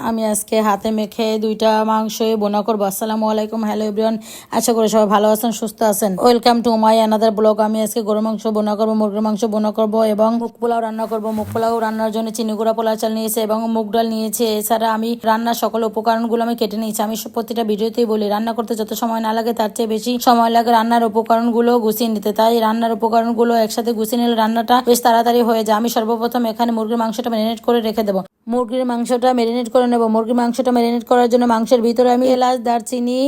আমি আজকে হাতে মেখে দুইটা মাংস বোনা করবো। আসসালামু আলাইকুম, হ্যালো এভরিওয়ান, আশা করি সবাই ভালো আছেন, সুস্থ আছেন। Welcome to my another blog. আমি আজকে গরু মাংস বোনা করবো, মুরগির মাংস বোনা করবো এবং মুগ পোলাও রান্না করবো। মুগ পোলাও রান্নার জন্য চিনি গুঁড়া, পোলা চাল নিয়েছে এবং মুগ ডাল নিয়েছে। এছাড়া আমি রান্নার সকল উপকরণগুলো আমি কেটে নিয়েছি। আমি প্রতিটা ভিডিওতেই বলি, রান্না করতে যত সময় না লাগে তার চেয়ে বেশি সময় লাগে রান্নার উপকরণগুলো গুছিয়ে নিতে। তাই রান্নার উপকরণগুলো একসাথে গুছিয়ে নিলে রান্নাটা বেশ তাড়াতাড়ি হয়ে যায়। আমি সর্বপ্রথম এখানে মুরগির মাংসটা ম্যারিনেট করে রেখে দেবো। মুরগির মাংসটা ম্যারিনেট করে নেব। মুরগির মাংসটা ম্যারিনেট করার জন্য মাংসের ভিতরে আমি এলাচ, দারচিনি,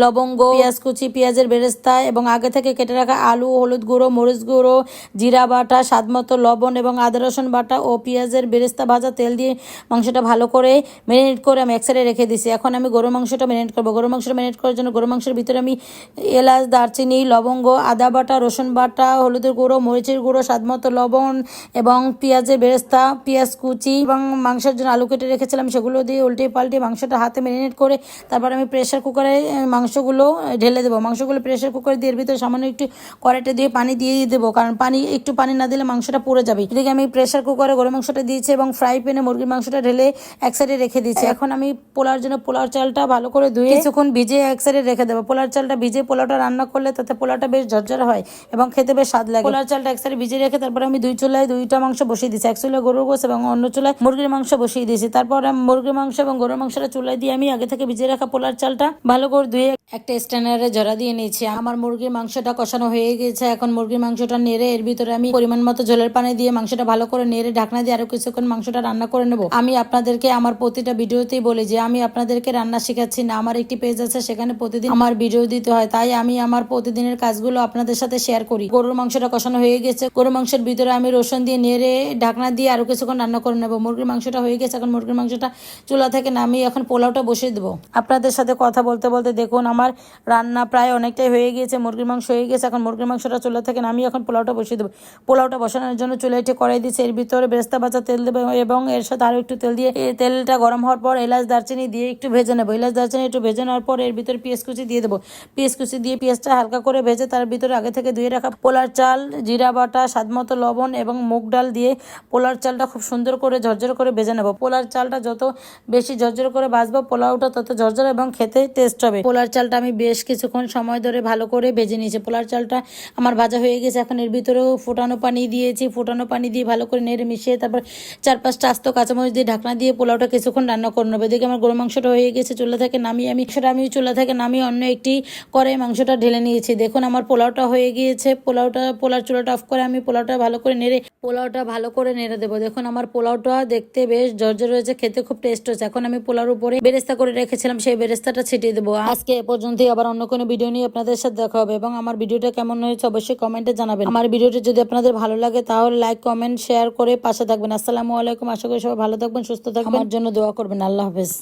লবঙ্গ, পেঁয়াজ কুচি, পেঁয়াজের বেরেস্তা এবং আগে থেকে কেটে রাখা আলু, হলুদ গুঁড়ো, মরিচ গুঁড়ো, জিরা বাটা, স্বাদমতো লবণ এবং আদা রসুন বাটা ও পেঁয়াজের বেরেস্তা ভাজা তেল দিয়ে মাংসটা ভালো করে ম্যারিনেট করে আমি এক সাইডে রেখে দিছি। এখন আমি গরু মাংসটা ম্যারিনেট করবো। গরু মাংসটা ম্যারিনেট করার জন্য গরু মাংসের ভিতরে আমি এলাচ, দারচিনি, লবঙ্গ, আদা বাটা, রসুন বাটা, হলুদের গুঁড়ো, মরিচের গুঁড়ো, স্বাদমতো লবণ এবং পেঁয়াজের বেরেস্তা, পেঁয়াজ কুচি এবং মাংসের জন্য আলু কেটে রেখেছিলাম সেগুলো দিয়ে উল্টে পাল্টে মাংসটা হাতে ম্যারিনেট করে তারপর আমি প্রেশার কুকারে মাংসগুলো ঢেলে দেবো। মাংসগুলো প্রেশার কুকারে দিয়ে এর ভিতরে সামান্য একটু কড়াইতে দিয়ে পানি দিয়ে দেবো, কারণ একটু পানি না দিলে মাংসটা পুড়ে যাবে। এদিকে আমি প্রেশার কুকারে গরম মাংসটা দিয়েছি এবং ফ্রাই প্যানে মুরগির মাংসটা ঢেলে এক সাইডে রেখে দিয়েছি। এখন আমি পোলার জন্য পোলার চালটা ভালো করে ধুয়ে কিছুক্ষণ ভিজে এক সাইডে রেখে দেবো। পোলার চালটা ভিজে পোলাওটা রান্না করলে তাতে পোলাওটা বেশ ঝরঝরে হয় এবং খেতে বেশ স্বাদ লাগে। পোলার চালটা এক সাইডে ভিজে রেখে তারপর আমি দুই চুলায় দুইটা মাংস বসিয়ে দিয়েছি। এক চুলায় গরুর গোশ এবং অন্য চুলায় মুরগির মাংস বসিয়ে দিয়েছি। তারপর মুরগির মাংস এবং গরুর মাংসটা চুলায় দিয়ে আমি আগে থেকে ভিজিয়ে রাখা পোলার চালটা ভালো করে ধুয়ে একটা স্ট্যান্ডারে ঝরা দিয়ে নিয়েছি। আমার মুরগির মাংসটা কষানো হয়ে গেছে। এখন মুরগির মাংসটা নেড়ে এর ভিতরে আমি পরিমাণ মতো ঝোলের পানি দিয়ে মাংসটা ভালো করে নেড়ে ঢাকনা দিয়ে আরো কিছুক্ষণ মাংসটা রান্না করে নেব। আমি আপনাদেরকে আমার প্রতিটা ভিডিওতেই বলি যে আমি আপনাদেরকে রান্না শেখাচ্ছি না। আমার একটি পেজ আছে, সেখানে প্রতিদিন আমার ভিডিও দিতে হয়, তাই আমি আমার প্রতিদিনের কাজগুলো আপনাদের সাথে শেয়ার করি। গরুর মাংসটা কষানো হয়ে গেছে। গরুর মাংসের ভিতরে আমি রসুন দিয়ে নেড়ে ঢাকনা দিয়ে আরো কিছুক্ষণ রান্না করে নেব। মুরগির মাংসটা হয়ে গেছে। এখন মুরগির মাংসটা চুলা থেকে নামিয়ে এখন পোলাওটা বসিয়ে দেবো। আপনাদের সাথে কথা বলতে বলতে দেখুন আমার রান্না প্রায় অনেকটাই হয়ে গিয়েছে। মুরগির মাংস হয়ে গেছে। এখন মুরগির মাংসটা চুলা থেকে নামিয়ে এখন পোলাওটা বসিয়ে দেবো। পোলাওটা বসানোর জন্য চুলাইটি কড়াই দিয়েছে, এর ভিতরে বেরেস্তা ভাজা তেল দেবো এবং এর সাথে আরো একটু তেল দিয়ে তেলটা গরম হওয়ার পর এলাচ, দারচিনি দিয়ে একটু ভেজে নেবো। এলাচ, দারচিনি একটু ভেজে নেওয়ার পর এর ভিতরে পেঁয়াজ কুচি দিয়ে দেবো। পেঁয়াজ কুচি দিয়ে পেঁয়াজটা হালকা করে ভেজে তার ভিতরে আগে থেকে ধুয়ে রাখা পোলার চাল, জিরা বাটা, স্বাদমতো লবণ এবং মুগ ডাল দিয়ে পোলার চালটা খুব সুন্দর করে ঝরঝর করে ভেজে নেবো। পোলার চালটা যত বেশি ঝরঝর করে ভাজবো পোলাওটা তত ঝরঝর এবং খেতে টেস্ট হবে। পোলার চালটা আমি বেশ কিছুক্ষণ সময় ধরে ভালো করে ভেজে নিয়েছি। পোলার চালটা আমার ভাজা হয়ে গেছে। এখন এর ভিতরেও ফুটানো পানি দিয়েছি। ফুটানো পানি দিয়ে ভালো করে নেড়ে মিশিয়ে তারপর 4-5টা আস্ত কাঁচামরিচ দিয়ে ঢাকনা দিয়ে পোলাওটা কিছুক্ষণ রান্না করে নেবো। এদিকে আমার গরু মাংসটা হয়ে গেছে। চুলা থেকে নামিয়ে আমি চুলা থেকে নামিয়ে অন্য একটি কড়াই মাংসটা ঢেলে নিয়েছি। দেখুন আমার পোলাওটা হয়ে গিয়েছে। পোলার চুলাটা অফ করে আমি পোলাওটা ভালো করে নেড়ে দেবো। দেখুন আমার পোলাওটা দেখতে বেশ ঝরঝর হয়েছে, খেতে খুব টেস্ট হয়েছে। এখন আমি পোলাওর উপরে বেরেস্তা করে রেখেছিলাম, সেই বেরেস্তাটা ছিটিয়ে দেবো। আজকে এ পর্যন্তই। আবার অন্য কোনো ভিডিও নিয়ে আপনাদের সাথে দেখা হবে এবং আমার ভিডিওটা কেমন হয়েছে অবশ্যই কমেন্টে জানাবেন। আমার ভিডিওটা যদি আপনাদের ভালো লাগে তাহলে লাইক, কমেন্ট, শেয়ার করে পাশে থাকবেন। আসসালামু আলাইকুম, আশা করি সবাই ভালো থাকবেন, সুস্থ থাকবেন, আমার জন্য দোয়া করবেন। আল্লাহ হাফেজ।